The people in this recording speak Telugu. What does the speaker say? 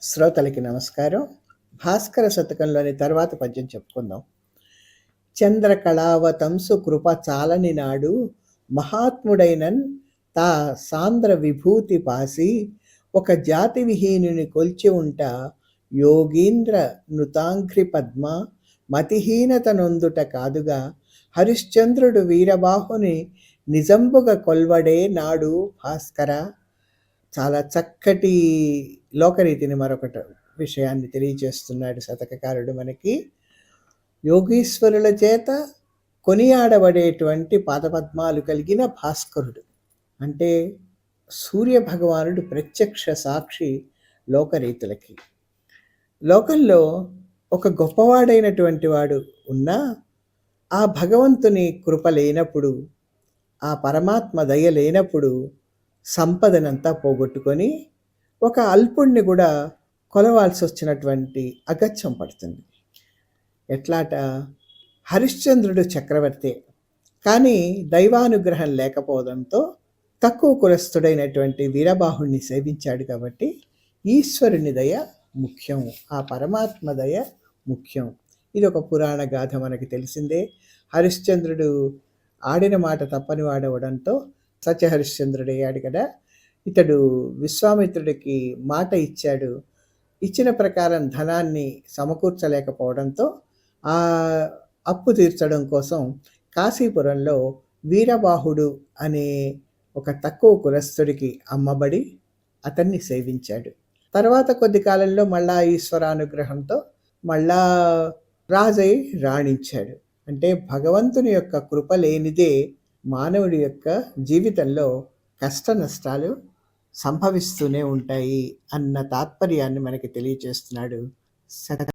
శ్రోతలకి నమస్కారం. భాస్కర శతకంలోని తర్వాత పద్యం చెప్పుకుందాం. చంద్రకళావతంసు కృప చాలని నాడు మహాత్ముడైనన్ తా సాంద్ర విభూతి పాసి ఒక జాతి విహీనుని కొల్చి ఉంట యోగీంద్ర నృతాంఘ్రి పద్మ మతిహీనత నొందుట కాదుగా హరిశ్చంద్రుడు వీరబాహుని నిజంబుగా కొల్వడే నాడు భాస్కర. చాలా చక్కటి లోకరీతిని మరొకటి విషయాన్ని తెలియజేస్తున్నాడు శతకకారుడు మనకి. యోగీశ్వరుల చేత కొనియాడబడేటువంటి పాదపద్మాలు కలిగిన భాస్కరుడు అంటే సూర్య భగవానుడు ప్రత్యక్ష సాక్షి లోకరీతులకి. లోకంలో ఒక గొప్పవాడైనటువంటి వాడు ఉన్నా ఆ భగవంతుని కృప లేనప్పుడు, ఆ పరమాత్మ దయ లేనప్పుడు సంపదనంతా పోగొట్టుకొని ఒక అల్పుణ్ణి కూడా కొలవాల్సి వచ్చినటువంటి అగత్యం పడుతుంది. ఎట్లాట, హరిశ్చంద్రుడు చక్రవర్తి కానీ దైవానుగ్రహం లేకపోవడంతో తక్కువ కులస్థుడైనటువంటి వీరబాహుణ్ణి సేవించాడు. కాబట్టి ఈశ్వరుని దయ ముఖ్యం, ఆ పరమాత్మ దయ ముఖ్యం. ఇది ఒక పురాణ గాథ మనకి తెలిసిందే. హరిశ్చంద్రుడు ఆడిన మాట తప్పని వాడవడంతో సత్యహరిశ్చంద్రుడు అయ్యాడు కదా. ఇతడు విశ్వామిత్రుడికి మాట ఇచ్చాడు. ఇచ్చిన ప్రకారం ధనాన్ని సమకూర్చలేకపోవడంతో ఆ అప్పు తీర్చడం కోసం కాశీపురంలో వీరబాహుడు అనే ఒక తక్కువ కులస్థుడికి అమ్మబడి అతన్ని సేవించాడు. తర్వాత కొద్ది కాలంలో మళ్ళా ఈశ్వరానుగ్రహంతో మళ్ళా రాజై రాణించాడు. అంటే భగవంతుని యొక్క కృప లేనిదే మానవుడి యొక్క జీవితంలో కష్ట నష్టాలు సంభవిస్తూనే ఉంటాయి అన్న తాత్పర్యాన్ని మనకి తెలియచేస్తున్నాడు శతక